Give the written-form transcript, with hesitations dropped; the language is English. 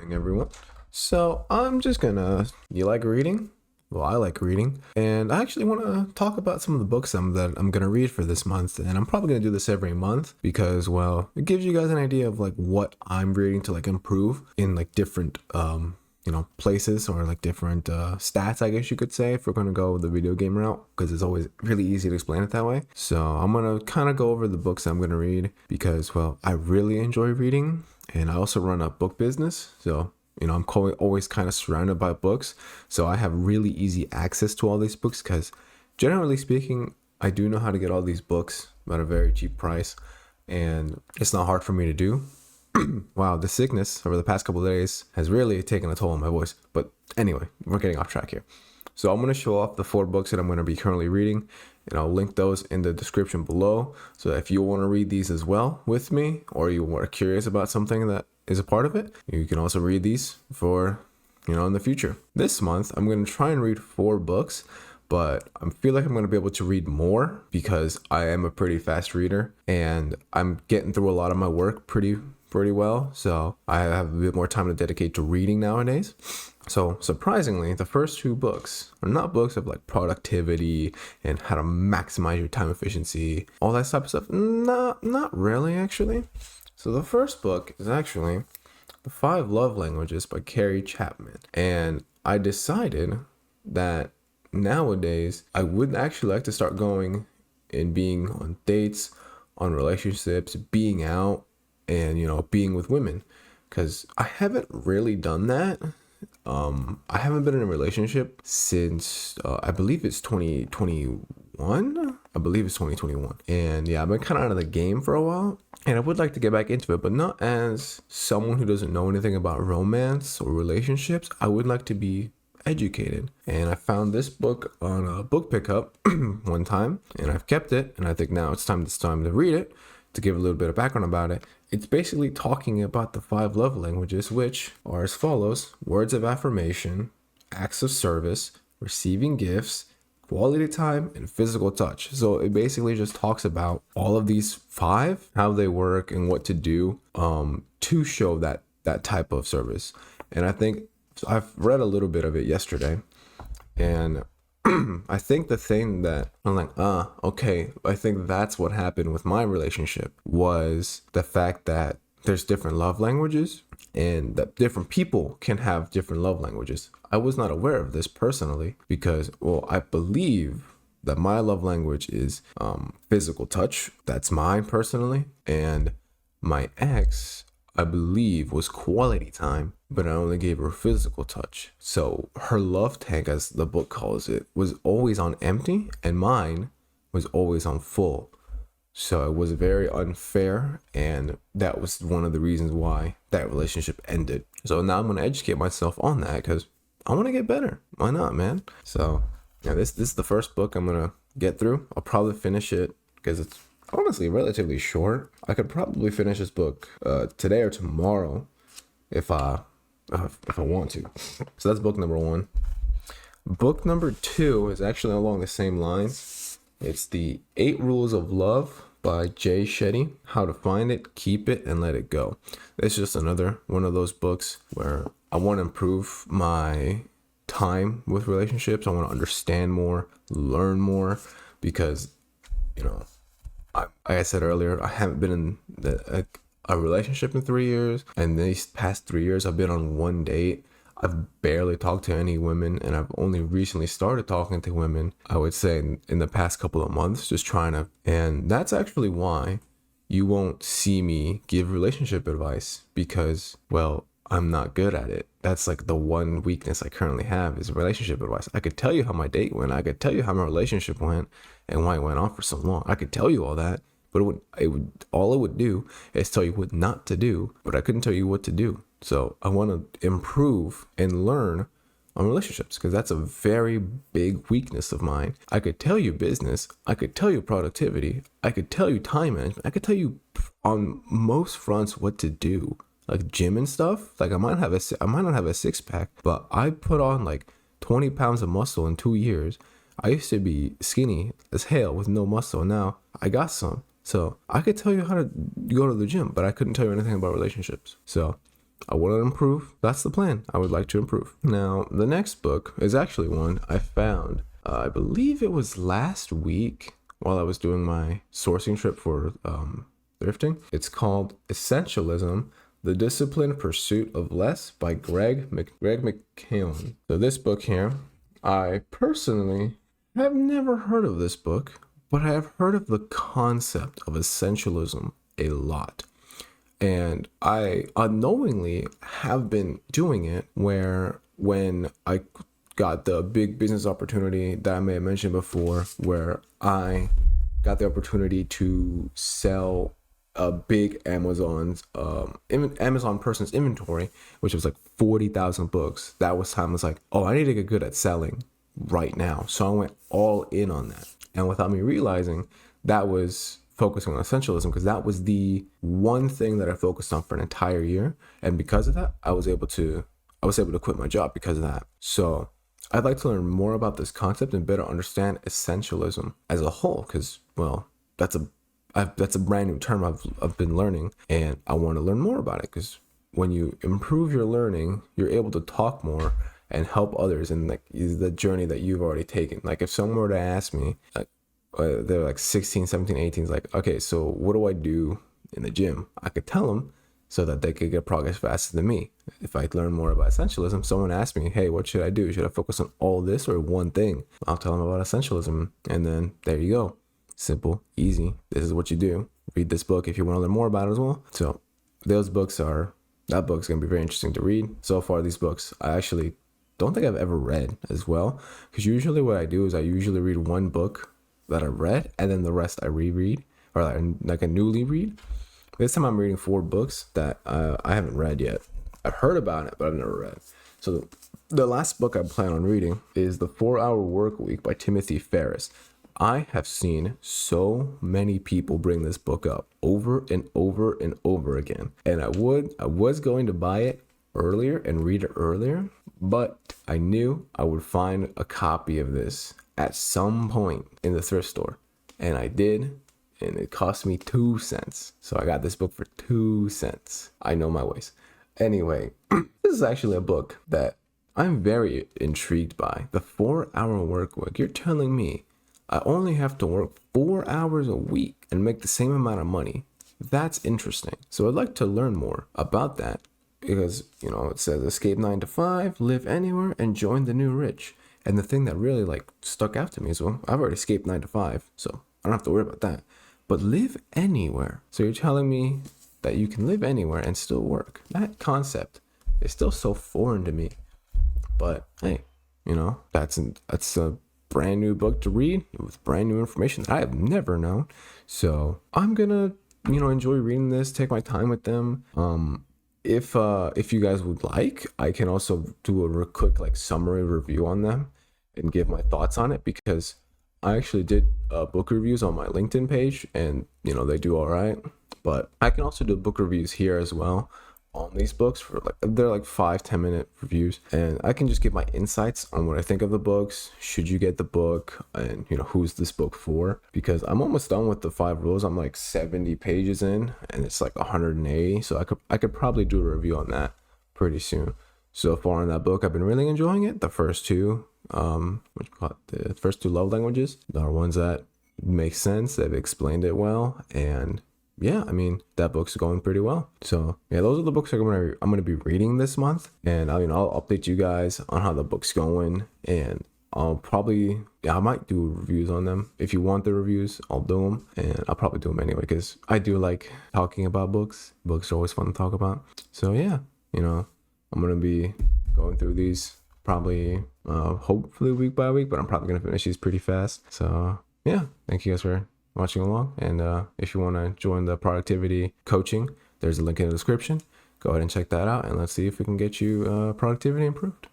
Morning, everyone. So I'm just gonna. You like reading? Well, I like reading, and I actually want to talk about some of the books that I'm gonna read for this month. And I'm probably gonna do this every month because, well, it gives you guys an idea of like what I'm reading to like improve in like different places or like different stats, I guess you could say, if we're going to go the video game route, because it's always really easy to explain it that way. So I'm going to kind of go over the books I'm going to read because, well, I really enjoy reading, and I also run a book business. So I'm always kind of surrounded by books, so I have really easy access to all these books because, generally speaking, I do know how to get all these books at a very cheap price, and it's not hard for me to do. Wow, the sickness over the past couple of days has really taken a toll on my voice. But anyway, we're getting off track here. So I'm going to show off the 4 books that I'm going to be currently reading, and I'll link those in the description below. So if you want to read these as well with me, or you are curious about something that is a part of it, you can also read these for, in the future. This month, I'm going to try and read 4 books, but I feel like I'm going to be able to read more because I am a pretty fast reader, and I'm getting through a lot of my work pretty well, so I have a bit more time to dedicate to reading nowadays. So surprisingly, the first 2 books are not books of like productivity and how to maximize your time efficiency, all that type of stuff. Not really, actually. So the first book is actually The 5 Love Languages by Carrie Chapman, and I decided that nowadays I would actually like to start going and being on dates, on relationships, being out, and being with women, because I haven't really done that. I haven't been in a relationship since I believe it's 2021. I believe it's 2021, and yeah, I've been kind of out of the game for a while, and I would like to get back into it, but not as someone who doesn't know anything about romance or relationships. I would like to be educated, and I found this book on a book pickup one time, and I've kept it, and I think now it's time to read it. To give a little bit of background about it, it's basically talking about the 5 love languages, which are as follows: words of affirmation, acts of service, receiving gifts, quality time, and physical touch. So it basically just talks about all of these 5, how they work, and what to do to show that type of service. And I think I've read a little bit of it yesterday, and I think the thing that I'm like, okay, I think that's what happened with my relationship was the fact that there's different love languages and that different people can have different love languages. I was not aware of this personally because, well, I believe that my love language is physical touch. That's mine personally. And my ex, I believe, was quality time, but I only gave her physical touch. So her love tank, as the book calls it, was always on empty, and mine was always on full. So it was very unfair, and that was one of the reasons why that relationship ended. So now I'm going to educate myself on that because I want to get better. Why not, man? So yeah, this is the first book I'm going to get through. I'll probably finish it because it's honestly relatively short. I could probably finish this book today or tomorrow if I want to. So that's book number 1. Book number 2 is actually along the same lines. It's The 8 Rules of Love by Jay Shetty. How to find it, keep it, and let it go. It's just another one of those books where I want to improve my time with relationships. I want to understand more, learn more, because like I said earlier, I haven't been in a relationship in 3 years, and these past 3 years I've been on 1 date. I've barely talked to any women, and I've only recently started talking to women, I would say in the past couple of months, just trying to, and that's actually why you won't see me give relationship advice, because, well, I'm not good at it. That's like the one weakness I currently have is relationship advice. I could tell you how my date went. I could tell you how my relationship went and why it went on for so long. I could tell you all that, but all it would do is tell you what not to do, but I couldn't tell you what to do. So I want to improve and learn on relationships because that's a very big weakness of mine. I could tell you business. I could tell you productivity. I could tell you time management. I could tell you on most fronts what to do. Like gym and stuff, like I might not have a 6-pack, but I put on like 20 pounds of muscle in 2 years. I used to be skinny as hell with no muscle. Now I got some. So I could tell you how to go to the gym, but I couldn't tell you anything about relationships. So I want to improve. That's the plan. I would like to improve. Now, the next book is actually one I found, I believe it was last week while I was doing my sourcing trip for thrifting. It's called Essentialism, The Disciplined Pursuit of Less by Greg McKeown. So this book here, I personally have never heard of this book, but I have heard of the concept of essentialism a lot. And I unknowingly have been doing it, where when I got the big business opportunity that I may have mentioned before, where I got the opportunity to sell a big Amazon person's inventory, which was like 40,000 books. That was time I was like, oh, I need to get good at selling right now. So I went all in on that. And without me realizing, that was focusing on essentialism, because that was the one thing that I focused on for an entire year. And because of that, I was able to quit my job because of that. So I'd like to learn more about this concept and better understand essentialism as a whole, because, well, that's a brand new term I've been learning, and I want to learn more about it, because when you improve your learning, you're able to talk more and help others in like the journey that you've already taken. Like if someone were to ask me, like, they're like 16, 17, 18, it's like, okay, so what do I do in the gym? I could tell them so that they could get progress faster than me. If I learn more about essentialism, someone asked me, hey, what should I do? Should I focus on all this or one thing? I'll tell them about essentialism, and then there you go. Simple, easy. This is what you do. Read this book if you want to learn more about it as well. So that book's going to be very interesting to read. So far, these books, I actually don't think I've ever read as well, because usually what I do is I usually read one book that I read, and then the rest I reread, or like a newly read. This time I'm reading 4 books that I haven't read yet. I've heard about it, but I've never read. So the last book I plan on reading is The 4-Hour Workweek by Timothy Ferriss. I have seen so many people bring this book up over and over and over again. And I was going to buy it earlier and read it earlier, but I knew I would find a copy of this at some point in the thrift store. And I did, and it cost me 2 cents. So I got this book for 2 cents. I know my ways. Anyway, this is actually a book that I'm very intrigued by. The 4-Hour Workweek. You're telling me I only have to work 4 hours a week and make the same amount of money? That's interesting. So I'd like to learn more about that, because, you know, it says escape 9 to 5, live anywhere, and join the new rich. And the thing that really like stuck out to me is, well, I've already escaped 9 to 5, so I don't have to worry about that. But live anywhere. So you're telling me that you can live anywhere and still work. That concept is still so foreign to me. But hey, you know, that's a brand new book to read with brand new information that I have never known. So I'm gonna, you know, enjoy reading this, take my time with them. If you guys would like, I can also do a real quick like summary review on them and give my thoughts on it, because I actually did book reviews on my LinkedIn page, and you know, they do all right. But I can also do book reviews here as well on these books for like, they're like 5-10 minute reviews, and I can just give my insights on what I think of the books. Should you get the book, and you know, who's this book for? Because I'm almost done with the 5 rules. I'm like 70 pages in, and it's like 180, so I could probably do a review on that pretty soon. So far in that book, I've been really enjoying it. The first two the first 2 love languages are ones that make sense. They've explained it well, and yeah, I mean, that book's going pretty well. So yeah, those are the books I'm gonna be reading this month, and I'll update you guys on how the book's going, and I might do reviews on them. If you want the reviews, I'll do them, and I'll probably do them anyway, because I do like talking about books. Books are always fun to talk about. So yeah, you know, I'm gonna be going through these probably hopefully week by week, but I'm probably gonna finish these pretty fast. So yeah, thank you guys for watching along, and if you want to join the productivity coaching, there's a link in the description. Go ahead and check that out, and let's see if we can get you productivity improved.